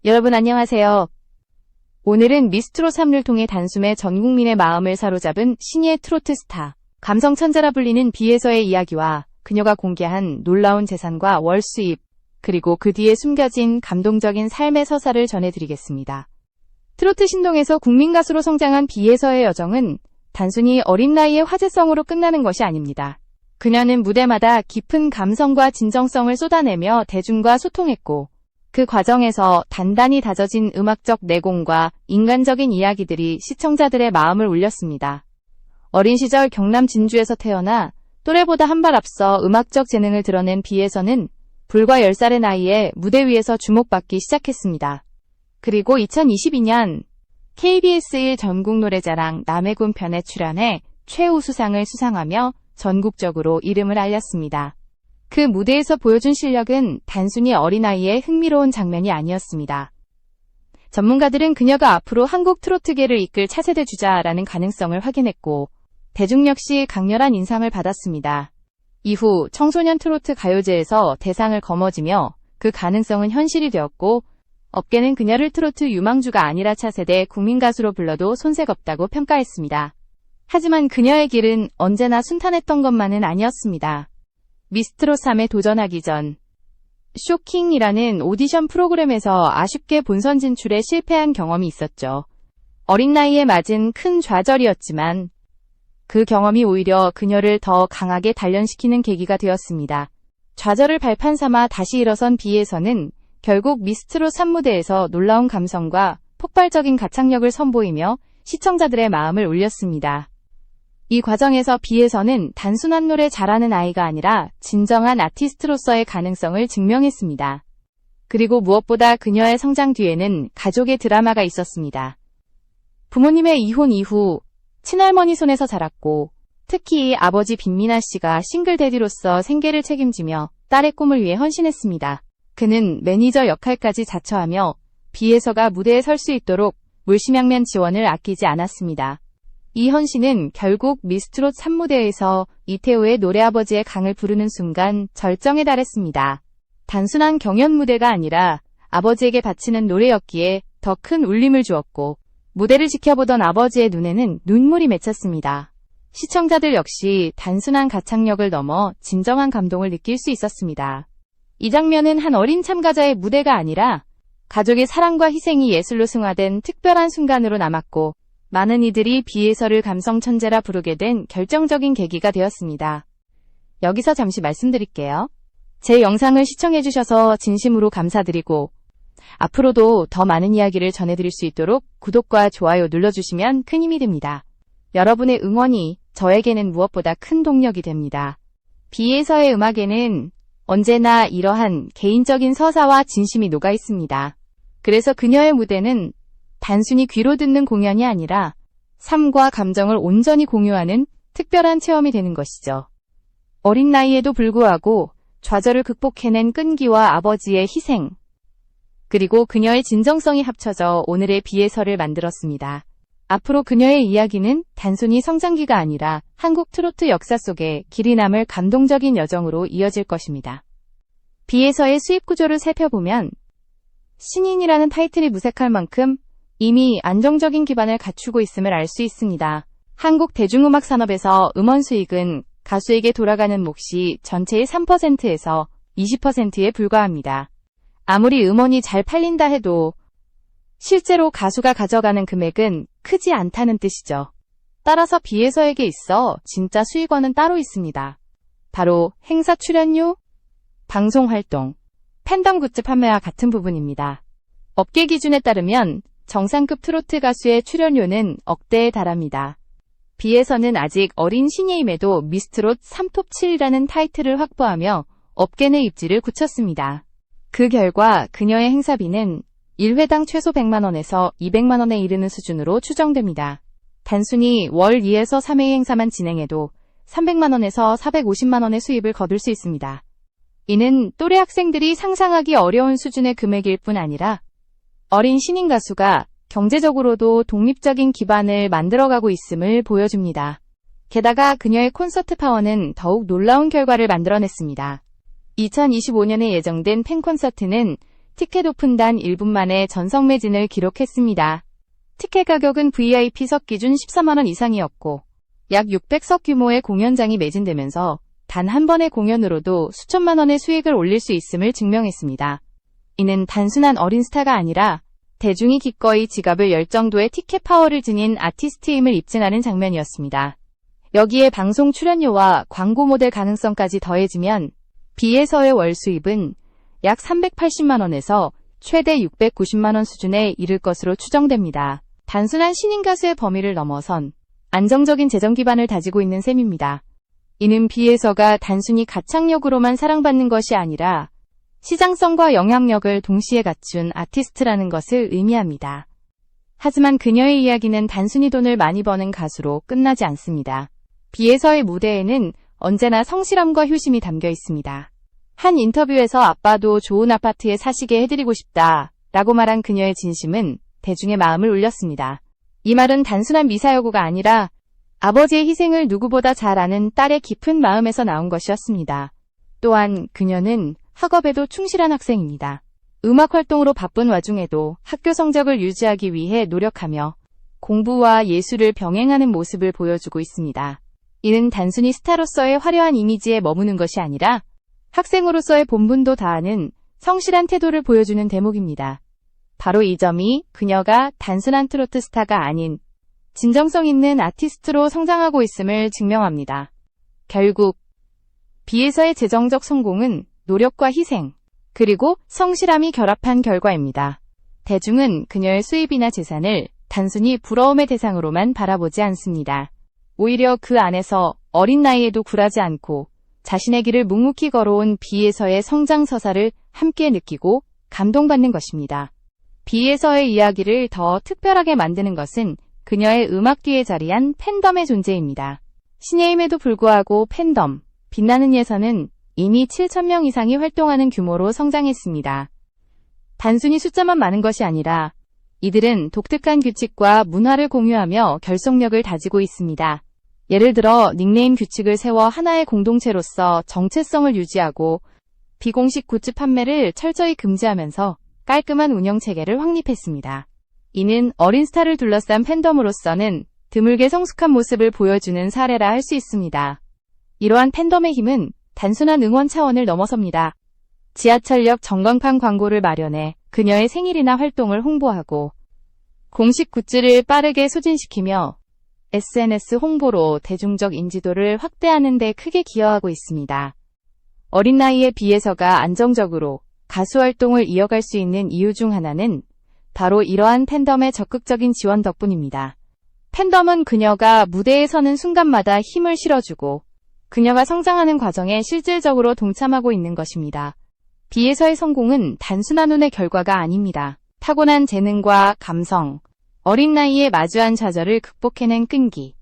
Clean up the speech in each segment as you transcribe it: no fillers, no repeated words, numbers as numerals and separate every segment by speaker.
Speaker 1: 여러분 안녕하세요. 오늘은 미스트롯 3를 통해 단숨에 전 국민의 마음을 사로잡은 신예의 트로트 스타, 감성 천재라 불리는 비에서의 이야기와 그녀가 공개한 놀라운 재산과 월 수입, 그리고 그 뒤에 숨겨진 감동적인 삶의 서사를 전해드리겠습니다. 트로트 신동에서 국민 가수로 성장한 비에서의 여정은 단순히 어린 나이의 화제성으로 끝나는 것이 아닙니다. 그녀는 무대마다 깊은 감성과 진정성을 쏟아내며 대중과 소통했고, 그 과정에서 단단히 다져진 음악적 내공과 인간적인 이야기들이 시청자들의 마음을 울렸습니다. 어린 시절 경남 진주에서 태어나 또래보다 한 발 앞서 음악적 재능을 드러낸 비에서는 불과 10살의 나이에 무대 위에서 주목받기 시작했습니다. 그리고 2022년 KBS 1 전국노래자랑 남해군 편에 출연해 최우수상을 수상하며 전국적으로 이름을 알렸습니다. 그 무대에서 보여준 실력은 단순히 어린아이의 흥미로운 장면이 아니었습니다. 전문가들은 그녀가 앞으로 한국 트로트계를 이끌 차세대 주자라는 가능성을 확인했고, 대중 역시 강렬한 인상을 받았습니다. 이후 청소년 트로트 가요제에서 대상을 거머쥐며 그 가능성은 현실이 되었고, 업계는 그녀를 트로트 유망주가 아니라 차세대 국민가수로 불러도 손색 없다고 평가했습니다. 하지만 그녀의 길은 언제나 순탄했던 것만은 아니었습니다. 미스트롯 3에 도전하기 전 쇼킹이라는 오디션 프로그램에서 아쉽게 본선 진출에 실패한 경험이 있었죠. 어린 나이에 맞은 큰 좌절이었지만 그 경험이 오히려 그녀를 더 강하게 단련시키는 계기가 되었습니다. 좌절을 발판 삼아 다시 일어선 비에서는 결국 미스트롯 3 무대에서 놀라운 감성과 폭발적인 가창력을 선보이며 시청자들의 마음을 울렸습니다. 이 과정에서 비에서는 단순한 노래 잘하는 아이가 아니라 진정한 아티스트로서의 가능성을 증명했습니다. 그리고 무엇보다 그녀의 성장 뒤에는 가족의 드라마가 있었습니다. 부모님의 이혼 이후 친할머니 손에서 자랐고, 특히 아버지 빈민아 씨가 싱글 대디로서 생계를 책임지며 딸의 꿈을 위해 헌신했습니다. 그는 매니저 역할까지 자처하며 비에서가 무대에 설 수 있도록 물심양면 지원을 아끼지 않았습니다. 이 헌신은 결국 미스트롯 3 무대에서 이태호의 노래아버지의 강을 부르는 순간 절정에 달했습니다. 단순한 경연 무대가 아니라 아버지에게 바치는 노래였기에 더 큰 울림을 주었고, 무대를 지켜보던 아버지의 눈에는 눈물이 맺혔습니다. 시청자들 역시 단순한 가창력을 넘어 진정한 감동을 느낄 수 있었습니다. 이 장면은 한 어린 참가자의 무대가 아니라 가족의 사랑과 희생이 예술로 승화된 특별한 순간으로 남았고, 많은 이들이 비에서를 감성 천재라 부르게 된 결정적인 계기가 되었습니다. 여기서 잠시 말씀드릴게요. 제 영상을 시청해주셔서 진심으로 감사드리고, 앞으로도 더 많은 이야기를 전해드릴 수 있도록 구독과 좋아요 눌러주시면 큰 힘이 됩니다. 여러분의 응원이 저에게는 무엇보다 큰 동력이 됩니다. 비에서의 음악에는 언제나 이러한 개인적인 서사와 진심이 녹아 있습니다. 그래서 그녀의 무대는 단순히 귀로 듣는 공연이 아니라 삶과 감정을 온전히 공유하는 특별한 체험이 되는 것이죠. 어린 나이에도 불구하고 좌절을 극복해낸 끈기와 아버지의 희생, 그리고 그녀의 진정성이 합쳐져 오늘의 비에서를 만들었습니다. 앞으로 그녀의 이야기는 단순히 성장기가 아니라 한국 트로트 역사 속에 길이 남을 감동적인 여정으로 이어질 것입니다. 비에서의 수입 구조를 살펴보면 신인이라는 타이틀이 무색할 만큼 이미 안정적인 기반을 갖추고 있음을 알 수 있습니다. 한국 대중음악 산업에서 음원 수익은 가수에게 돌아가는 몫이 전체의 3%에서 20%에 불과합니다. 아무리 음원이 잘 팔린다 해도 실제로 가수가 가져가는 금액은 크지 않다는 뜻이죠. 따라서 비에서에게 있어 진짜 수익원은 따로 있습니다. 바로 행사 출연료, 방송 활동, 팬덤 굿즈 판매와 같은 부분입니다. 업계 기준에 따르면 정상급 트로트 가수의 출연료는 억대에 달합니다. 비에서는 아직 어린 신예임에도 미스트롯 3톱 7이라는 타이틀을 확보하며 업계 내 입지를 굳혔습니다. 그 결과 그녀의 행사비는 1회당 최소 100만원에서 200만원에 이르는 수준으로 추정됩니다. 단순히 월 2에서 3회 행사만 진행해도 300만원에서 450만원의 수입을 거둘 수 있습니다. 이는 또래 학생들이 상상하기 어려운 수준의 금액일 뿐 아니라 어린 신인 가수가 경제적으로도 독립적인 기반을 만들어가고 있음을 보여줍니다. 게다가 그녀의 콘서트 파워는 더욱 놀라운 결과를 만들어냈습니다. 2025년에 예정된 팬콘서트는 티켓 오픈 단 1분 만에 전석 매진을 기록했습니다. 티켓 가격은 VIP석 기준 14만원 이상이었고 약 600석 규모의 공연장이 매진되면서 단 한 번의 공연으로도 수천만 원의 수익을 올릴 수 있음을 증명했습니다. 이는 단순한 어린 스타가 아니라 대중이 기꺼이 지갑을 열 정도의 티켓 파워를 지닌 아티스트임을 입증하는 장면이었습니다. 여기에 방송 출연료와 광고 모델 가능성까지 더해지면 B에서의 월 수입은 약 380만 원에서 최대 690만 원 수준에 이를 것으로 추정됩니다. 단순한 신인 가수의 범위를 넘어선 안정적인 재정 기반을 다지고 있는 셈입니다. 이는 B에서가 단순히 가창력으로만 사랑받는 것이 아니라 시장성과 영향력을 동시에 갖춘 아티스트라는 것을 의미합니다. 하지만 그녀의 이야기는 단순히 돈을 많이 버는 가수로 끝나지 않습니다. B에서의 무대에는 언제나 성실함과 효심이 담겨 있습니다. 한 인터뷰에서 아빠도 좋은 아파트에 사시게 해드리고 싶다 라고 말한 그녀의 진심은 대중의 마음을 울렸습니다. 이 말은 단순한 미사여구가 아니라 아버지의 희생을 누구보다 잘 아는 딸의 깊은 마음에서 나온 것이었습니다. 또한 그녀는 학업에도 충실한 학생입니다. 음악 활동으로 바쁜 와중에도 학교 성적을 유지하기 위해 노력하며 공부와 예술을 병행하는 모습을 보여주고 있습니다. 이는 단순히 스타로서의 화려한 이미지에 머무는 것이 아니라 학생으로서의 본분도 다하는 성실한 태도를 보여주는 대목입니다. 바로 이 점이 그녀가 단순한 트로트 스타가 아닌 진정성 있는 아티스트로 성장하고 있음을 증명합니다. 결국 B에서의 재정적 성공은 노력과 희생, 그리고 성실함이 결합한 결과입니다. 대중은 그녀의 수입이나 재산을 단순히 부러움의 대상으로만 바라보지 않습니다. 오히려 그 안에서 어린 나이에도 굴하지 않고 자신의 길을 묵묵히 걸어온 B에서의 성장 서사를 함께 느끼고 감동받는 것입니다. B에서의 이야기를 더 특별하게 만드는 것은 그녀의 음악 뒤에 자리한 팬덤의 존재입니다. 신예임에도 불구하고 팬덤, 빛나는 예선은 이미 7,000명 이상이 활동하는 규모로 성장했습니다. 단순히 숫자만 많은 것이 아니라 이들은 독특한 규칙과 문화를 공유하며 결속력을 다지고 있습니다. 예를 들어 닉네임 규칙을 세워 하나의 공동체로서 정체성을 유지하고 비공식 굿즈 판매를 철저히 금지하면서 깔끔한 운영 체계를 확립했습니다. 이는 어린 스타를 둘러싼 팬덤으로서는 드물게 성숙한 모습을 보여주는 사례라 할 수 있습니다. 이러한 팬덤의 힘은 단순한 응원 차원을 넘어섭니다. 지하철역 전광판 광고를 마련해 그녀의 생일이나 활동을 홍보하고 공식 굿즈를 빠르게 소진시키며 SNS 홍보로 대중적 인지도를 확대하는 데 크게 기여하고 있습니다. 어린 나이에 B에서가 안정적으로 가수 활동을 이어갈 수 있는 이유 중 하나는 바로 이러한 팬덤의 적극적인 지원 덕분입니다. 팬덤은 그녀가 무대에 서는 순간마다 힘을 실어주고 그녀가 성장하는 과정에 실질적으로 동참하고 있는 것입니다. B에서의 성공은 단순한 운의 결과가 아닙니다. 타고난 재능과 감성, 어린 나이에 마주한 좌절을 극복해낸 끈기,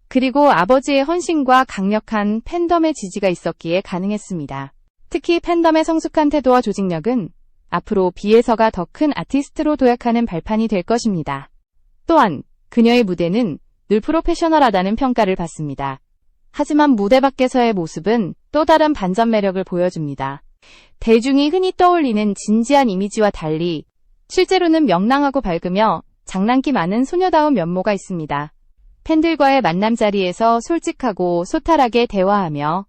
Speaker 1: 그리고 아버지의 헌신과 강력한 팬덤의 지지가 있었기에 가능했습니다. 특히 팬덤의 성숙한 태도와 조직력은 앞으로 B에서가 더 큰 아티스트로 도약하는 발판이 될 것입니다. 또한 그녀의 무대는 늘 프로페셔널하다는 평가를 받습니다. 하지만 무대 밖에서의 모습은 또 다른 반전 매력을 보여줍니다. 대중이 흔히 떠올리는 진지한 이미지와 달리 실제로는 명랑하고 밝으며 장난기 많은 소녀다운 면모가 있습니다. 팬들과의 만남 자리에서 솔직하고 소탈하게 대화하며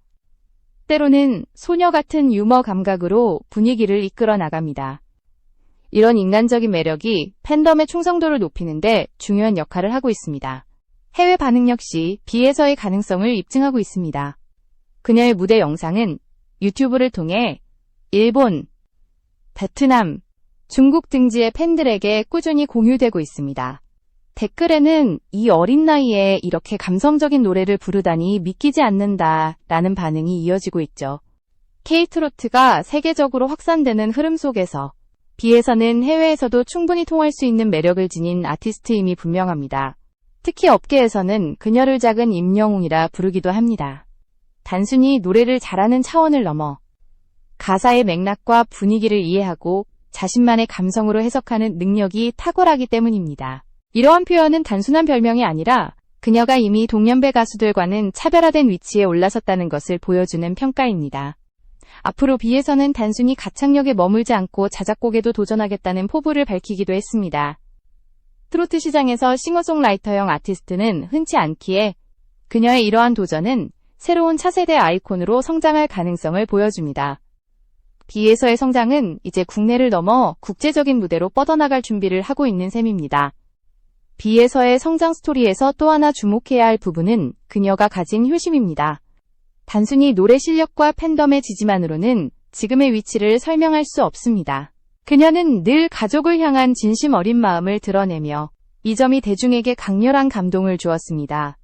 Speaker 1: 때로는 소녀 같은 유머 감각으로 분위기를 이끌어 나갑니다. 이런 인간적인 매력이 팬덤의 충성도를 높이는데 중요한 역할을 하고 있습니다. 해외 반응 역시 B에서의 가능성을 입증하고 있습니다. 그녀의 무대 영상은 유튜브를 통해 일본, 베트남, 중국 등지의 팬들에게 꾸준히 공유되고 있습니다. 댓글에는 이 어린 나이에 이렇게 감성적인 노래를 부르다니 믿기지 않는다 라는 반응이 이어지고 있죠. K-트로트가 세계적으로 확산되는 흐름 속에서 B에서는 해외에서도 충분히 통할 수 있는 매력을 지닌 아티스트임이 분명합니다. 특히 업계에서는 그녀를 작은 임영웅이라 부르기도 합니다. 단순히 노래를 잘하는 차원을 넘어 가사의 맥락과 분위기를 이해하고 자신만의 감성으로 해석하는 능력이 탁월하기 때문입니다. 이러한 표현은 단순한 별명이 아니라 그녀가 이미 동년배 가수들과는 차별화된 위치에 올라섰다는 것을 보여주는 평가입니다. 앞으로 B에서는 단순히 가창력에 머물지 않고 자작곡에도 도전하겠다는 포부를 밝히기도 했습니다. 트로트 시장에서 싱어송라이터형 아티스트는 흔치 않기에 그녀의 이러한 도전은 새로운 차세대 아이콘으로 성장할 가능성을 보여줍니다. B에서의 성장은 이제 국내를 넘어 국제적인 무대로 뻗어나갈 준비를 하고 있는 셈입니다. B에서의 성장 스토리에서 또 하나 주목해야 할 부분은 그녀가 가진 효심입니다. 단순히 노래 실력과 팬덤의 지지만으로는 지금의 위치를 설명할 수 없습니다. 그녀는 늘 가족을 향한 진심 어린 마음을 드러내며 이 점이 대중에게 강렬한 감동을 주었습니다.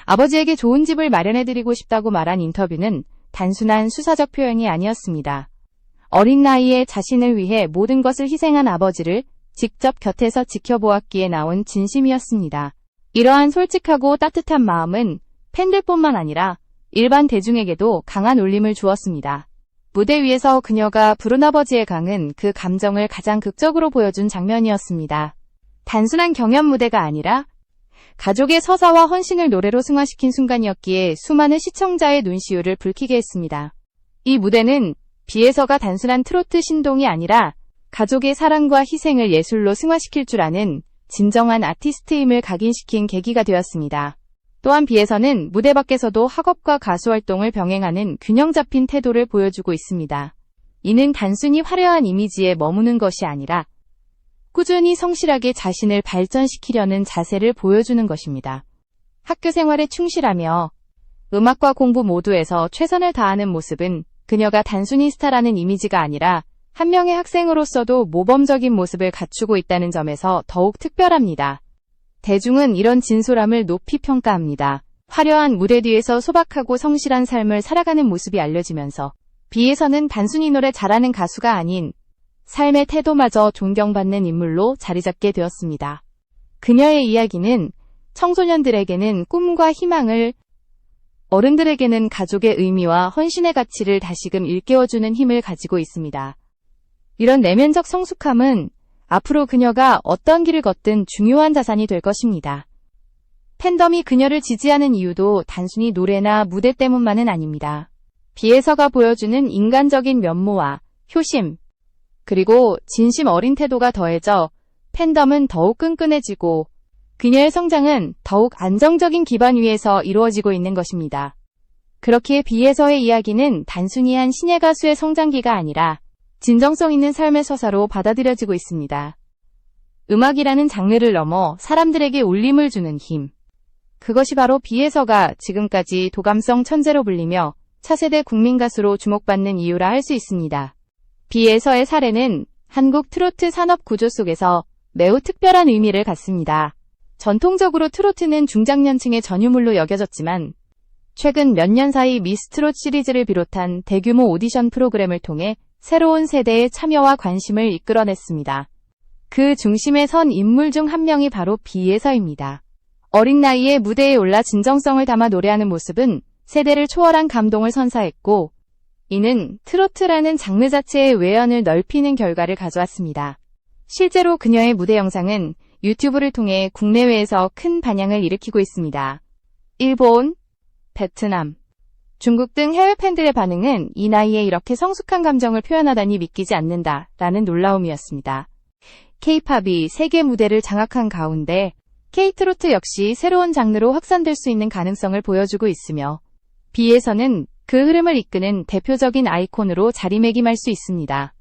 Speaker 1: 아버지에게 좋은 집을 마련해드리고 싶다고 말한 인터뷰는 단순한 수사적 표현이 아니었습니다. 어린 나이에 자신을 위해 모든 것을 희생한 아버지를 직접 곁에서 지켜보았기에 나온 진심이었습니다. 이러한 솔직하고 따뜻한 마음은 팬들뿐만 아니라 일반 대중에게도 강한 울림을 주었습니다. 무대 위에서 그녀가 부른 아버지의 강은 그 감정을 가장 극적으로 보여준 장면이었습니다. 단순한 경연 무대가 아니라 가족의 서사와 헌신을 노래로 승화시킨 순간이었기에 수많은 시청자의 눈시울을 붉히게 했습니다. 이 무대는 B에서가 단순한 트로트 신동이 아니라 가족의 사랑과 희생을 예술로 승화시킬 줄 아는 진정한 아티스트임을 각인시킨 계기가 되었습니다. 또한 B에서는 무대 밖에서도 학업과 가수 활동을 병행하는 균형 잡힌 태도를 보여주고 있습니다. 이는 단순히 화려한 이미지에 머무는 것이 아니라 꾸준히 성실하게 자신을 발전시키려는 자세를 보여주는 것입니다. 학교 생활에 충실하며 음악과 공부 모두에서 최선을 다하는 모습은 그녀가 단순히 스타라는 이미지가 아니라 한 명의 학생으로서도 모범적인 모습을 갖추고 있다는 점에서 더욱 특별합니다. 대중은 이런 진솔함을 높이 평가합니다. 화려한 무대 뒤에서 소박하고 성실한 삶을 살아가는 모습이 알려지면서 B에서는 단순히 노래 잘하는 가수가 아닌 삶의 태도마저 존경받는 인물로 자리잡게 되었습니다. 그녀의 이야기는 청소년들에게는 꿈과 희망을, 어른들에게는 가족의 의미와 헌신의 가치를 다시금 일깨워주는 힘을 가지고 있습니다. 이런 내면적 성숙함은 앞으로 그녀가 어떤 길을 걷든 중요한 자산이 될 것입니다. 팬덤이 그녀를 지지하는 이유도 단순히 노래나 무대 때문만은 아닙니다. B에서가 보여주는 인간적인 면모와 효심, 그리고 진심 어린 태도가 더해져 팬덤은 더욱 끈끈해지고 그녀의 성장은 더욱 안정적인 기반 위에서 이루어지고 있는 것입니다. 그렇기에 B에서의 이야기는 단순히 한 신예 가수의 성장기가 아니라 진정성 있는 삶의 서사로 받아들여지고 있습니다. 음악이라는 장르를 넘어 사람들에게 울림을 주는 힘. 그것이 바로 B에서가 지금까지 도감성 천재로 불리며 차세대 국민 가수로 주목받는 이유라 할 수 있습니다. B에서의 사례는 한국 트로트 산업 구조 속에서 매우 특별한 의미를 갖습니다. 전통적으로 트로트는 중장년층의 전유물로 여겨졌지만 최근 몇 년 사이 미스 트롯 시리즈를 비롯한 대규모 오디션 프로그램을 통해 새로운 세대의 참여와 관심을 이끌어냈습니다. 그 중심에 선 인물 중 한 명이 바로 B에서입니다. 어린 나이에 무대에 올라 진정성을 담아 노래하는 모습은 세대를 초월한 감동을 선사했고, 이는 트로트라는 장르 자체의 외연을 넓히는 결과를 가져왔습니다. 실제로 그녀의 무대 영상은 유튜브를 통해 국내외에서 큰 반향을 일으키고 있습니다. 일본, 베트남, 중국 등 해외 팬들의 반응은 이 나이에 이렇게 성숙한 감정을 표현하다니 믿기지 않는다 라는 놀라움이었습니다. K-팝이 세계 무대를 장악한 가운데 K-트로트 역시 새로운 장르로 확산될 수 있는 가능성을 보여주고 있으며 B에서는 그 흐름을 이끄는 대표적인 아이콘으로 자리매김할 수 있습니다.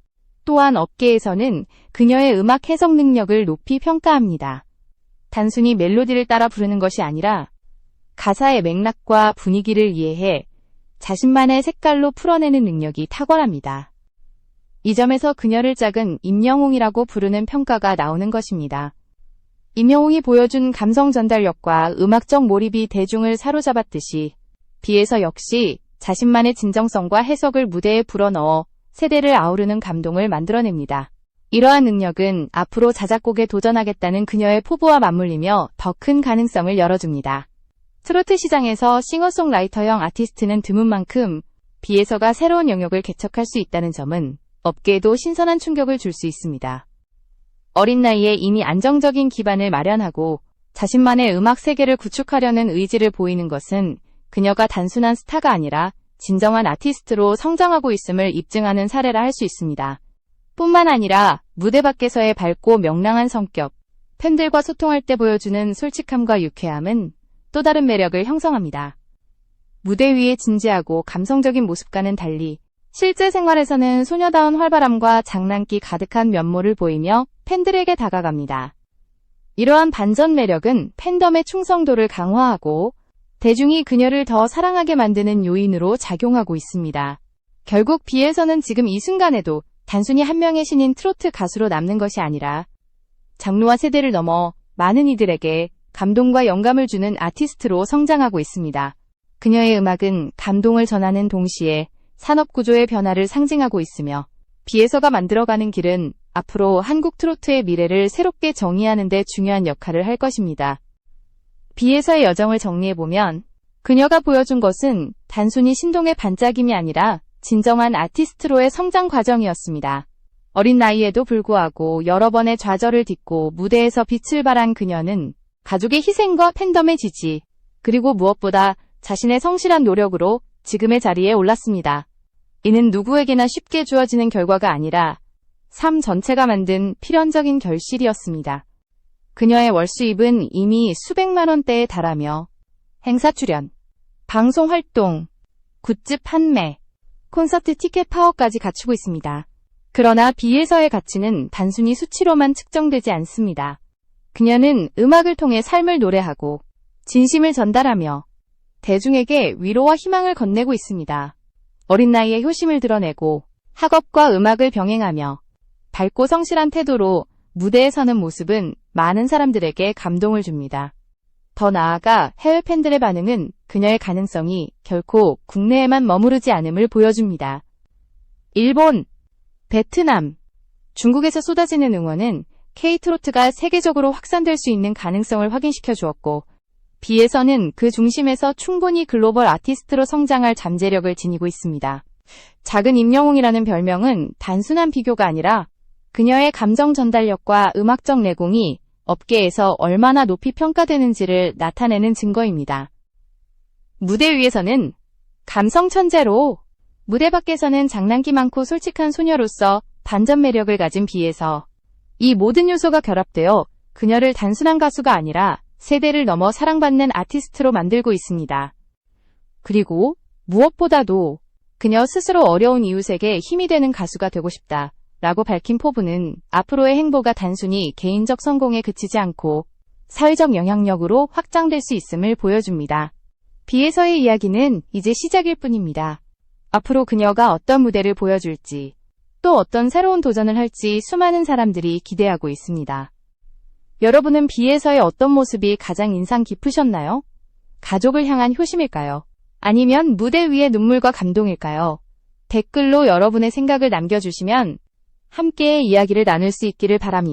Speaker 1: 또한 업계에서는 그녀의 음악 해석 능력을 높이 평가합니다. 단순히 멜로디를 따라 부르는 것이 아니라 가사의 맥락과 분위기를 이해해 자신만의 색깔로 풀어내는 능력이 탁월합니다. 이 점에서 그녀를 작은 임영웅이라고 부르는 평가가 나오는 것입니다. 임영웅이 보여준 감성 전달력과 음악적 몰입이 대중을 사로잡았듯이 B에서 역시 자신만의 진정성과 해석을 무대에 불어넣어 세대를 아우르는 감동을 만들어냅니다. 이러한 능력은 앞으로 자작곡에 도전하겠다는 그녀의 포부와 맞물리며 더 큰 가능성을 열어줍니다. 트로트 시장에서 싱어송라이터형 아티스트는 드문 만큼 B에서가 새로운 영역을 개척할 수 있다는 점은 업계에도 신선한 충격을 줄 수 있습니다. 어린 나이에 이미 안정적인 기반을 마련하고 자신만의 음악 세계를 구축하려는 의지를 보이는 것은 그녀가 단순한 스타가 아니라 진정한 아티스트로 성장하고 있음을 입증하는 사례라 할 수 있습니다. 뿐만 아니라 무대 밖에서의 밝고 명랑한 성격, 팬들과 소통할 때 보여주는 솔직함과 유쾌함은 또 다른 매력을 형성합니다. 무대 위의 진지하고 감성적인 모습과는 달리 실제 생활에서는 소녀다운 활발함과 장난기 가득한 면모를 보이며 팬들에게 다가갑니다. 이러한 반전 매력은 팬덤의 충성도를 강화하고 대중이 그녀를 더 사랑하게 만드는 요인으로 작용하고 있습니다. 결국 B에서는 지금 이 순간에도 단순히 한 명의 신인 트로트 가수로 남는 것이 아니라 장르와 세대를 넘어 많은 이들에게 감동과 영감을 주는 아티스트로 성장하고 있습니다. 그녀의 음악은 감동을 전하는 동시에 산업구조의 변화를 상징하고 있으며 B에서가 만들어가는 길은 앞으로 한국 트로트의 미래를 새롭게 정의하는 데 중요한 역할을 할 것입니다. B에서의 여정을 정리해보면 그녀가 보여준 것은 단순히 신동의 반짝임이 아니라 진정한 아티스트로의 성장 과정이었습니다. 어린 나이에도 불구하고 여러 번의 좌절을 딛고 무대에서 빛을 발한 그녀는 가족의 희생과 팬덤의 지지, 그리고 무엇보다 자신의 성실한 노력으로 지금의 자리에 올랐습니다. 이는 누구에게나 쉽게 주어지는 결과가 아니라 삶 전체가 만든 필연적인 결실이었습니다. 그녀의 월 수입은 이미 수백만 원대에 달하며 행사 출연, 방송 활동, 굿즈 판매, 콘서트 티켓 파워까지 갖추고 있습니다. 그러나 B에서의 가치는 단순히 수치로만 측정되지 않습니다. 그녀는 음악을 통해 삶을 노래하고 진심을 전달하며 대중에게 위로와 희망을 건네고 있습니다. 어린 나이에 효심을 드러내고 학업과 음악을 병행하며 밝고 성실한 태도로 무대에 서는 모습은 많은 사람들에게 감동을 줍니다. 더 나아가 해외 팬들의 반응은 그녀의 가능성이 결코 국내에만 머무르지 않음을 보여줍니다. 일본, 베트남, 중국에서 쏟아지는 응원은 K-트로트가 세계적으로 확산될 수 있는 가능성을 확인시켜 주었고, B에서는 그 중심에서 충분히 글로벌 아티스트로 성장할 잠재력을 지니고 있습니다. 작은 임영웅이라는 별명은 단순한 비교가 아니라 그녀의 감정 전달력과 음악적 내공이 업계에서 얼마나 높이 평가되는지를 나타내는 증거입니다. 무대 위에서는 감성 천재로, 무대 밖에서는 장난기 많고 솔직한 소녀로서 반전 매력을 가진 B에서 이 모든 요소가 결합되어 그녀를 단순한 가수가 아니라 세대를 넘어 사랑받는 아티스트로 만들고 있습니다. 그리고 무엇보다도 그녀 스스로 어려운 이웃에게 힘이 되는 가수가 되고 싶다 라고 밝힌 포부는 앞으로의 행보가 단순히 개인적 성공에 그치지 않고 사회적 영향력으로 확장될 수 있음을 보여줍니다. B에서의 이야기는 이제 시작일 뿐입니다. 앞으로 그녀가 어떤 무대를 보여줄지, 또 어떤 새로운 도전을 할지 수많은 사람들이 기대하고 있습니다. 여러분은 B에서의 어떤 모습이 가장 인상 깊으셨나요? 가족을 향한 효심일까요? 아니면 무대 위의 눈물과 감동일까요? 댓글로 여러분의 생각을 남겨주시면 함께 이야기를 나눌 수 있기를 바랍니다.